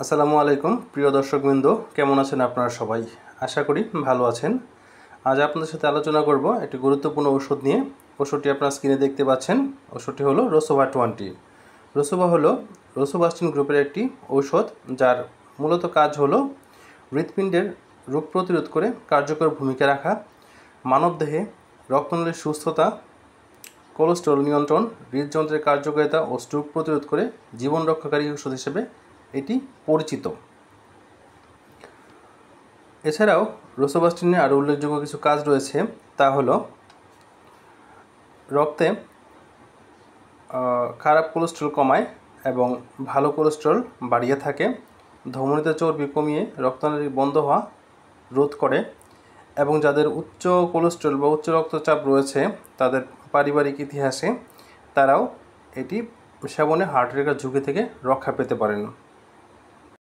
আসসালামু আলাইকুম প্রিয় দর্শকবৃন্দ, কেমন আছেন আপনারা সবাই? আশা করি ভালো আছেন। আজ আপনাদের সাথে আলোচনা করব একটি গুরুত্বপূর্ণ ওষুধ নিয়ে। ওষুধটি আপনারা স্ক্রিনে দেখতে পাচ্ছেন। ওষুধটি হলো রোসোভা 20। রোসোভা হলো রোসোভাস্টিন গ্রুপের একটি ঔষধ, যার মূলত কাজ হলো হৃৎপিণ্ডের রোগ প্রতিরোধ করে কার্যকর ভূমিকা রাখা, মানবদেহে রক্তনালীর সুস্থতা, কোলেস্টেরল নিয়ন্ত্রণ, হৃদযন্ত্রের কার্যকারিতা ও স্ট্রোক প্রতিরোধ করে জীবন রক্ষাকারী ওষুধ হিসেবে এটি পরিচিত। এছাড়াও রোসোভাস্টিনের আরও উল্লেখযোগ্য কিছু কাজ রয়েছে, তা হলো রক্তে খারাপ কোলেস্টেরল কমায় এবং ভালো কোলেস্টেরল বাড়িয়ে থাকে, ধমনীতে চর্বি কমিয়ে রক্তনালী বন্ধ হওয়া রোধ করে এবং যাদের উচ্চ কোলেস্টেরল বা উচ্চ রক্তচাপ রয়েছে তাদের পারিবারিক ইতিহাসে তারাও এটি সেবনে হার্ট অ্যাটাকের ঝুঁকি থেকে রক্ষা পেতে পারেন।